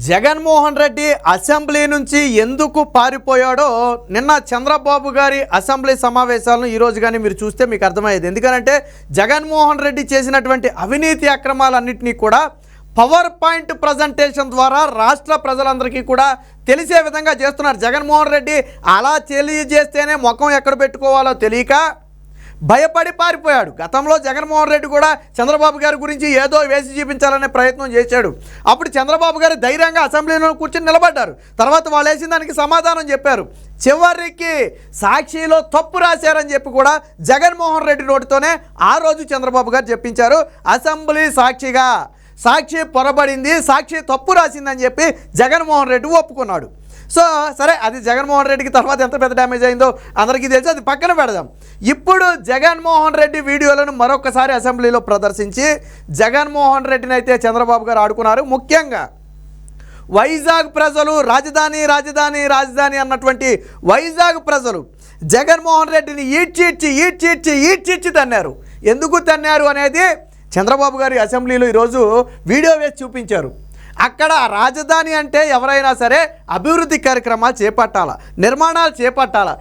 Jaganmohan Reddy assembly నుంచి ఎందుకు పారిపోయాడో నిన్న చంద్రబాబు గారి అసెంబ్లీ సమావేశాలను ఈరోజు కానీ మీరు చూస్తే మీకు అర్థమయ్యేది. ఎందుకంటే జగన్మోహన్ రెడ్డి చేసినటువంటి అవినీతి అక్రమాలన్నింటినీ కూడా పవర్ పాయింట్ ప్రజెంటేషన్ ద్వారా రాష్ట్ర ప్రజలందరికీ కూడా తెలిసే విధంగా చేస్తున్నారు. జగన్మోహన్ రెడ్డి అలా తెలియజేస్తేనే ముఖం ఎక్కడ పెట్టుకోవాలో తెలియక భయపడి పారిపోయాడు. గతంలో జగన్మోహన్ రెడ్డి కూడా చంద్రబాబు గారి గురించి ఏదో వేసి చూపించాలనే ప్రయత్నం చేశాడు. అప్పుడు చంద్రబాబు గారు ధైర్యంగా అసెంబ్లీలో కూర్చొని నిలబడ్డారు. తర్వాత వాళ్ళు వేసిన దానికి సమాధానం చెప్పారు. చివరికి సాక్షిలో తప్పు రాశారని చెప్పి కూడా జగన్మోహన్ రెడ్డి నోటితోనే ఆ రోజు చంద్రబాబు గారు చెప్పించారు. అసెంబ్లీ సాక్షిగా సాక్షి పొరబడింది, సాక్షి తప్పు రాసిందని చెప్పి జగన్మోహన్ రెడ్డి ఒప్పుకున్నాడు. సో సరే, అది జగన్మోహన్ రెడ్డికి తర్వాత ఎంత పెద్ద డ్యామేజ్ అయిందో అందరికీ తెలుసు, అది పక్కన పెడదాం. ఇప్పుడు జగన్మోహన్ రెడ్డి వీడియోలను మరొకసారి అసెంబ్లీలో ప్రదర్శించి జగన్మోహన్ రెడ్డిని అయితే చంద్రబాబు గారు ఆడుకున్నారు. ముఖ్యంగా వైజాగ్ ప్రజలు రాజధాని రాజధాని రాజధాని అన్నటువంటి వైజాగ్ ప్రజలు జగన్మోహన్ రెడ్డిని ఈడ్చిచ్చి తన్నారు. ఎందుకు తన్నారు అనేది చంద్రబాబు గారి అసెంబ్లీలో ఈరోజు వీడియో వేసి చూపించారు. అక్కడ రాజధాని అంటే ఎవరైనా సరే అభివృద్ధి కార్యక్రమాలు చేపట్టాలా, నిర్మాణాలు చేపట్టాలా,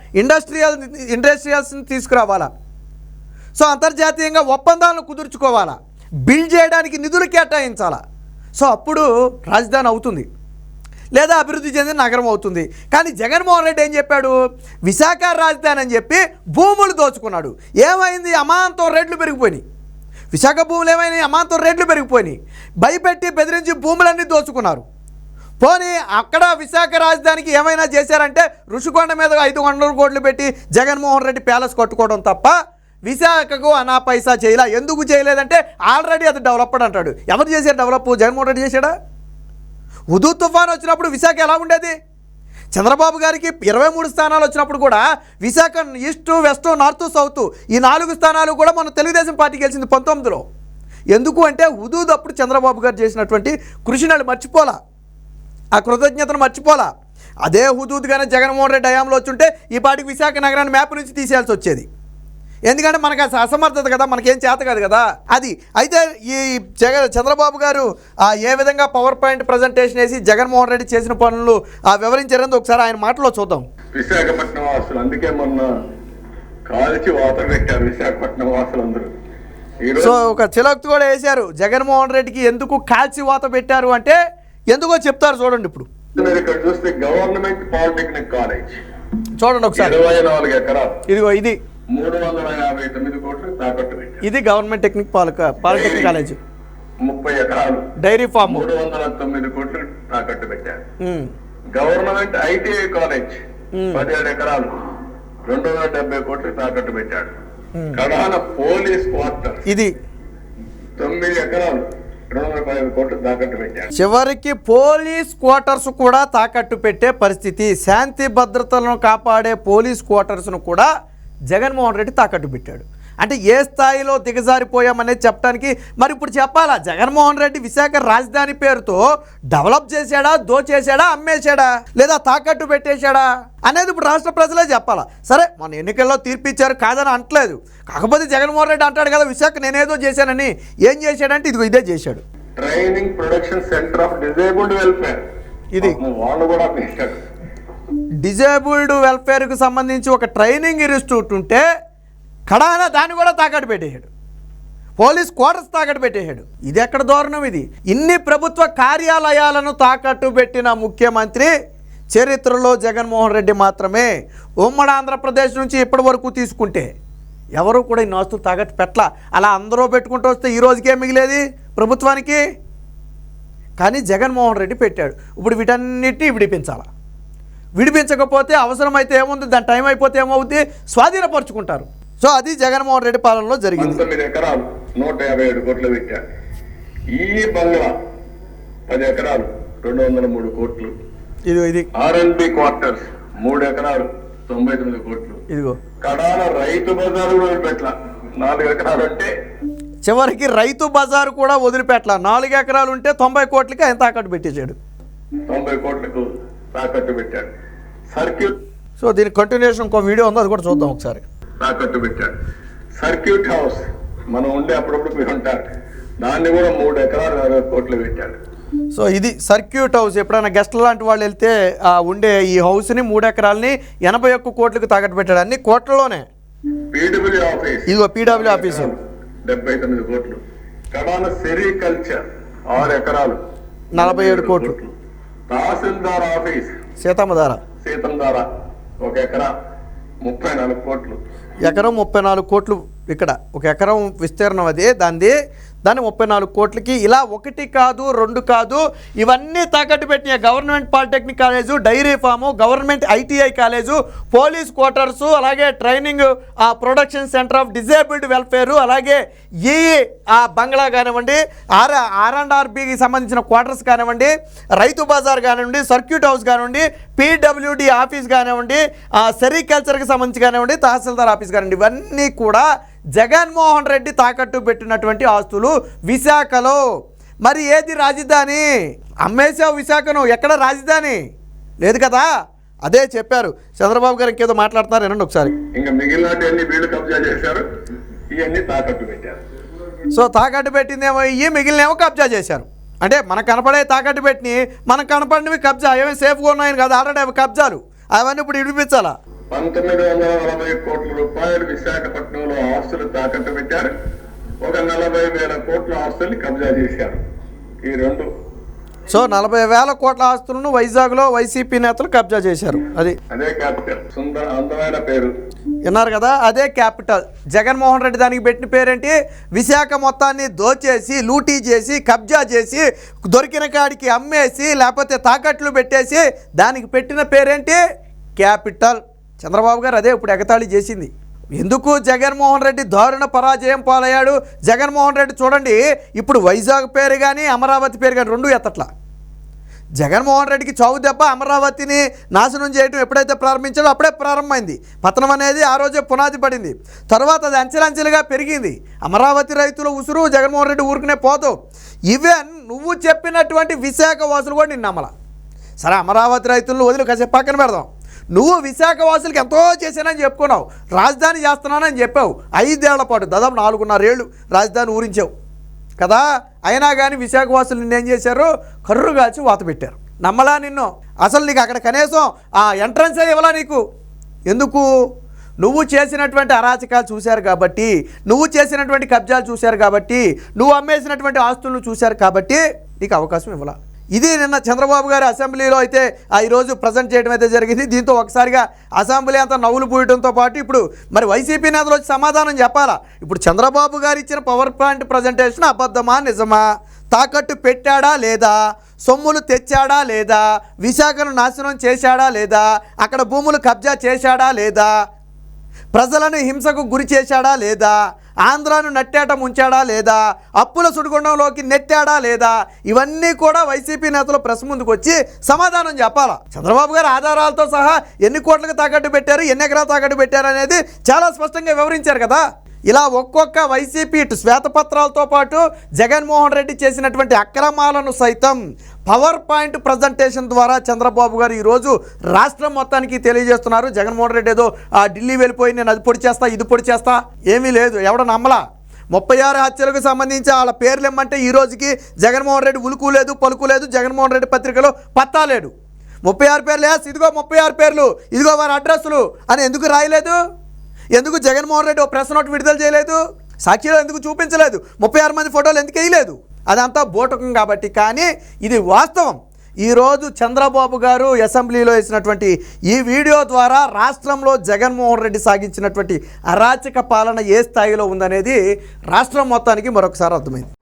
ఇండస్ట్రియల్స్ని తీసుకురావాలా, సో అంతర్జాతీయంగా ఒప్పందాలను కుదుర్చుకోవాలా, బిల్డ్ చేయడానికి నిధులు కేటాయించాలా. సో అప్పుడు రాజధాని అవుతుంది, లేదా అభివృద్ధి చెందిన నగరం అవుతుంది. కానీ జగన్మోహన్ రెడ్డి ఏం చెప్పాడు? విశాఖ రాజధాని అని చెప్పి భూములు దోచుకున్నాడు. ఏమైంది? అమాంతం రేట్లు పెరిగిపోయినాయి. విశాఖ భూములు ఏమైనాయి? అమాంతం రేట్లు పెరిగిపోయినాయి. భయపెట్టి బెదిరించి భూములన్నీ దోచుకున్నారు. పోనీ అక్కడ విశాఖ రాజధానికి ఏమైనా చేశారంటే ఋషికొండ మీద 500 కోట్లు పెట్టి జగన్మోహన్ రెడ్డి ప్యాలెస్ కట్టుకోవడం తప్ప విశాఖకు అనా పైసా చేయలే. ఎందుకు చేయలేదంటే ఆల్రెడీ అది డెవలప్డ్ అంటాడు. ఎవరు చేశారు డెవలప్? జగన్మోహన్ రెడ్డి చేశాడా? హుదూద్ తుఫాన్ వచ్చినప్పుడు విశాఖ ఎలా ఉండేది? చంద్రబాబు గారికి 23 స్థానాలు వచ్చినప్పుడు కూడా Visakha east west north south ఈ 4 స్థానాలు కూడా మన తెలుగుదేశం పార్టీ గెలిచింది 19లో. ఎందుకు అంటే హుదూద్ అప్పుడు చంద్రబాబు గారు చేసినటువంటి కృషిని మర్చిపోలా, ఆ కృతజ్ఞతను మర్చిపోలా. అదే హుదూద్ కానీ జగన్మోహన్ రెడ్డి హయాంలో వచ్చుంటే ఈ పాటికి విశాఖ నగరాన్ని మ్యాప్ నుంచి తీసేయాల్సి వచ్చేది. ఎందుకంటే మనకు అసమర్థత కదా, మనకేం చేత కాదు కదా అది. అయితే ఈ చంద్రబాబు గారు ఏ విధంగా పవర్ పాయింట్ ప్రజెంటేషన్ వేసి జగన్మోహన్ రెడ్డి చేసిన పనులు వివరించారని ఒకసారి ఆయన మాటలో చూద్దాం. విశాఖపట్నం వాసులు అందుకే మొన్న కాల్చి వాత పెట్టారు విశాఖపట్నం వాసులందరూ. సో ఒక చిలక్తి కూడా వేశారు. జగన్మోహన్ రెడ్డికి ఎందుకు కాల్చి వాత పెట్టారు అంటే ఎందుకో చెప్తారు చూడండి. ఇప్పుడు ఇక్కడ చూస్తే గవర్నమెంట్ పాలిటెక్నిక్ కాలేజ్ చూడండి ఒకసారి, 24 ఎకరాలు. ఇదిగో ఇది 359 కోట్లు తాకట్టు పెట్టారు. ఇది గవర్నమెంట్ పాలిటెక్నిక్ కాలేజ్. 30 ఎకరాలు డైరీ ఫార్మ్ 309 కోట్లు తాకట్టు పెట్టారు. గవర్నమెంట్ ఐటీఐ కాలేజ్ 17 ఎకరాలు 270 కోట్లు తాకట్టు పెట్టాడు. కడాన పోలీస్ క్వార్టర్ ఇది 9 ఎకరాలు 215 కోట్లు తాకట్టు పెట్టాడు. చివరికి పోలీస్ క్వార్టర్స్ కూడా తాకట్టు పెట్టే పరిస్థితి. శాంతి భద్రతలను కాపాడే పోలీస్ క్వార్టర్స్ను కూడా జగన్మోహన్ రెడ్డి తాకట్టు పెట్టాడు. అంటే ఏ స్థాయిలో దిగజారిపోయామనేది చెప్పడానికి మరి ఇప్పుడు చెప్పాలా? జగన్మోహన్ రెడ్డి విశాఖ రాజధాని పేరుతో డెవలప్ చేశాడా, దోచేశాడా, అమ్మేశాడా, లేదా తాకట్టు పెట్టేశాడా అనేది ఇప్పుడు రాష్ట్ర ప్రజలే చెప్పాలా. సరే, మన ఎన్నికల్లో తీర్పిచ్చారు కాదని అంటలేదు. కాకపోతే జగన్మోహన్ రెడ్డి అంటాడు కదా విశాఖ నేనేదో చేశానని. ఏం చేశాడంటే ఇదిగో ఇదే చేశాడు. Training production centre of disabled welfare, ఇది వాళ్ళు కూడా పెట్టాడు. డిజేబుల్డ్ వెల్ఫేర్కు సంబంధించి ఒక ట్రైనింగ్ ఇన్స్టిట్యూట్ ఉంటే కడాన దాన్ని కూడా తాకట్టు పెట్టేశాడు. పోలీస్ క్వార్టర్స్ తాకట్టు పెట్టేశాడు. ఇది ఎక్కడ దారుణం ఇది? ఇన్ని ప్రభుత్వ కార్యాలయాలను తాకట్టు పెట్టిన ముఖ్యమంత్రి చరిత్రలో జగన్మోహన్ రెడ్డి మాత్రమే. ఉమ్మడి ఆంధ్రప్రదేశ్ నుంచి ఇప్పటి వరకు తీసుకుంటే ఎవరు కూడా ఇన్ని ఆస్తులు తాకట్టు పెట్టలా. అలా అందరూ పెట్టుకుంటూ వస్తే ఈ రోజుకే మిగిలేది ప్రభుత్వానికి. కానీ జగన్మోహన్ రెడ్డి పెట్టాడు. ఇప్పుడు వీటన్నిటిని విడిపించాలా. విడిపించకపోతే అవసరమైతే ఏముంది, దాని టైం అయిపోతే ఏమవుద్ది, స్వాధీనపరుచుకుంటారు. సో అది జగన్మోహన్ రెడ్డి పాలనలో జరిగింది. 9 ఎకరాలు 157 కోట్లు పెట్టారు. ఈ బంగ్లా 10 ఎకరాలు 203 కోట్లు. ఇది ఆర్ఎన్బి క్వార్టర్స్ 3 ఎకరాలు 99 కోట్లు. ఇదిగో కడాల రైతు బజారు కూడా వదిలిపెట్ల 4 ఎకరాలు అంటే చివరికి రైతు బజారు కూడా వదిలిపెట్ల 4 ఎకరాలు ఉంటే 90 కోట్లకి ఆయన తాకట్టు పెట్టేశాడు. 90 కోట్లకు తాకట్టు పెట్టాడు. సర్క్యూట్, సో దీని కంటిన్యూషన్ ఇంకో వీడియో ఉందో అది కూడా చూద్దాం ఒకసారి. తాకట్టు పెట్టాడు. సర్క్యూట్ హౌస్ మనం ఉండే అప్పుడప్పుడు మీరు ఉంటారు, దాన్ని కూడా 3 ఎకరాలు 60 కోట్లు పెట్టాడు. సో ఇది సర్క్యూట్ హౌస్. ఎప్పుడైనా గెస్ట్లు లాంటి వాళ్ళు వెళ్తే ఉండే ఈ హౌస్ని 3 ఎకరాలని 81 కోట్లకు తాకట్టు పెట్టాడు. అన్ని కోట్లలోనే. పీడబ్ల్యూ ఆఫీస్ ఇదిగో పీడబ్ల్యూ ఆఫీసు 79 కోట్లు. కడాన సెరికల్చర్ 6 ఎకరాలు 47 కోట్లు. తహసీల్దార్ ఆఫీస్ సీతమ్మధార 1 ఎకరా 34 కోట్లు. ఎకరం 34 కోట్లు. ఇక్కడ 1 ఎకరం విస్తీర్ణం అదే దాన్ని 34 కోట్లకి. ఇలా 1 కాదు 2 కాదు, ఇవన్నీ తాకట్టు పెట్టిన government polytechnic college, dairy farm, government ITI college, police quarters, అలాగే training production centre of disabled welfare, అలాగే ఈ బంగ్లా కానివ్వండి, R&RBకి సంబంధించిన క్వార్టర్స్ కానివ్వండి, రైతు బజార్ కానివ్వండి, సర్క్యూట్ హౌస్ కానివ్వండి, పీడబ్ల్యూడి ఆఫీస్ కానివ్వండి, సెరికల్చర్కి సంబంధించి కానివ్వండి, తహసీల్దార్ ఆఫీస్ కానివ్వండి, ఇవన్నీ కూడా జగన్మోహన్ రెడ్డి తాకట్టు పెట్టినటువంటి ఆస్తులు విశాఖలో. మరి ఏది రాజధాని? అమ్మేశావు విశాఖను, ఎక్కడ రాజధాని లేదు కదా. అదే చెప్పారు చంద్రబాబు గారు. ఇంకేదో మాట్లాడుతున్నారు, వినండి ఒకసారి. ఇంకా మిగిలినన్ని వీళ్ళు కబ్జా చేశారు, ఇవన్నీ తాకట్టు పెట్టారు. సో తాకట్టు పెట్టిందేమో ఇవి, మిగిలినేమో కబ్జా చేశారు. అంటే మనకు కనపడే తాకట్టు పెట్టిన మనకు కనపడినవి కబ్జా. ఏమేమి సేఫ్గా ఉన్నాయని కదా, ఆల్రెడీ అవి కబ్జాలు. అవన్నీ ఇప్పుడు విడిపించాలా. 1940 కోట్ల రూపాయలు విశాఖపట్నంలో ఆస్తులు తాకట్టు పెట్టారు. 40,000 కోట్ల ఆస్తుల్ని కబ్జా చేశారు. ఈ రెండు. సో 40,000 కోట్ల ఆస్తులను వైజాగ్లో వైసీపీ నేతలు కబ్జా చేశారు. అదే క్యాపిటల్. అందమైన పేరు విన్నారు కదా, అదే క్యాపిటల్. జగన్మోహన్ రెడ్డి దానికి పెట్టిన పేరేంటి? విశాఖ మొత్తాన్ని దోచేసి, లూటీ చేసి, కబ్జా చేసి, దొరికిన కాడికి అమ్మేసి, లేకపోతే తాకట్లు పెట్టేసి దానికి పెట్టిన పేరేంటి? క్యాపిటల్. చంద్రబాబు గారు అదే ఇప్పుడు ఎగతాళి చేసింది. ఎందుకు జగన్మోహన్ రెడ్డి దారుణ పరాజయం పాలయ్యాడు? జగన్మోహన్ రెడ్డి చూడండి, ఇప్పుడు వైజాగ్ పేరు కానీ అమరావతి పేరు కానీ రెండు ఎత్తట్లా. జగన్మోహన్ రెడ్డికి చావు దెబ్బ. అమరావతిని నాశనం చేయడం ఎప్పుడైతే ప్రారంభించాడో అప్పుడే ప్రారంభమైంది. పతనం అనేది ఆ రోజే పునాది పడింది. తర్వాత అది అంచెలంచెలుగా పెరిగింది. అమరావతి రైతుల ఉసురు జగన్మోహన్ రెడ్డి ఊరుకునే పోదు. ఈవెన్ నువ్వు చెప్పినటువంటి విశాఖ వాసులు కూడా నిన్న నమ్మల. సరే, అమరావతి రైతులను వదిలి కాసేపు పక్కన పెడదాం. నువ్వు విశాఖ వాసులకి ఎంతో చేశానని చెప్పుకున్నావు, రాజధాని చేస్తున్నానని చెప్పావు. 5 ఏళ్ల పాటు దాదాపు 4.5 ఏళ్ళు రాజధాని ఊరించావు కదా. అయినా కానీ విశాఖ వాసులు నిన్నేం చేశారు? కర్రు కాల్చి వాత పెట్టారు. నమ్మలా నిన్ను. అసలు నీకు అక్కడ కనీసం ఎంట్రన్స్ ఇవ్వలా నీకు. ఎందుకు? నువ్వు చేసినటువంటి అరాచకాలు చూశారు కాబట్టి, నువ్వు చేసినటువంటి కబ్జాలు చూశారు కాబట్టి, నువ్వు అమ్మేసినటువంటి ఆస్తులను చూశారు కాబట్టి నీకు అవకాశం ఇవ్వాల. ఇది నిన్న చంద్రబాబు గారి అసెంబ్లీలో అయితే ఈరోజు ప్రజెంట్ చేయడం అయితే జరిగింది. దీంతో ఒకసారిగా అసెంబ్లీ అంతా నవ్వులు పూయడంతో పాటు ఇప్పుడు మరి వైసీపీ నేతలు వచ్చి సమాధానం చెప్పాలా. ఇప్పుడు చంద్రబాబు గారు ఇచ్చిన పవర్ పాయింట్ ప్రజెంటేషన్ అబద్ధమా నిజమా? తాకట్టు పెట్టాడా లేదా? సొమ్ములు తెచ్చాడా లేదా? విశాఖను నాశనం చేశాడా లేదా? అక్కడ భూములు కబ్జా చేశాడా లేదా? ప్రజలను హింసకు గురి చేశాడా లేదా? ఆంధ్రాను నట్టేట ముంచాడా లేదా? అప్పుల సుడిగుండంలోకి నెట్టాడా లేదా? ఇవన్నీ కూడా వైసీపీ నేతలు ప్రెస్ ముందుకు వచ్చి సమాధానం చెప్పాలా. చంద్రబాబు గారు ఆధారాలతో సహా ఎన్ని కోట్లకు తాకట్టు పెట్టారు, ఎన్ని ఎకరాలు తాకట్టు పెట్టారు అనేది చాలా స్పష్టంగా వివరించారు కదా. ఇలా ఒక్కొక్క వైసీపీ ఇటు శ్వేతపత్రాలతో పాటు జగన్మోహన్ రెడ్డి చేసినటువంటి అక్రమాలను సైతం పవర్ పాయింట్ ప్రజెంటేషన్ ద్వారా చంద్రబాబు గారు ఈరోజు రాష్ట్రం మొత్తానికి తెలియజేస్తున్నారు. జగన్మోహన్ రెడ్డి ఏదో ఢిల్లీ వెళ్ళిపోయి నేను అది పొడి చేస్తా ఇది పొడి చేస్తా ఏమీ లేదు. ఎవడ నమ్మలా. 36 హత్యలకు సంబంధించి వాళ్ళ పేర్లు ఇమ్మంటే ఈ రోజుకి జగన్మోహన్ రెడ్డి ఉలుకు లేదు పలుకు లేదు. జగన్మోహన్ రెడ్డి పత్రికలో పత్తా లేడు. 36 పేర్లు ఇదిగో 36 పేర్లు, ఇదిగో వారి అడ్రస్సులు అని ఎందుకు రాయలేదు? ఎందుకు జగన్మోహన్ రెడ్డి ఓ ప్రెస్ నోట్ విడుదల చేయలేదు? సాక్షిలో ఎందుకు చూపించలేదు? 36 మంది ఫోటోలు ఎందుకు వేయలేదు? అదంతా బోటకం కాబట్టి. కానీ ఇది వాస్తవం. ఈరోజు చంద్రబాబు గారు అసెంబ్లీలో వేసినటువంటి ఈ వీడియో ద్వారా రాష్ట్రంలో జగన్మోహన్ రెడ్డి సాగించినటువంటి అరాచక పాలన ఏ స్థాయిలో ఉందనేది రాష్ట్రం మొత్తానికి మరొకసారి అర్థమైంది.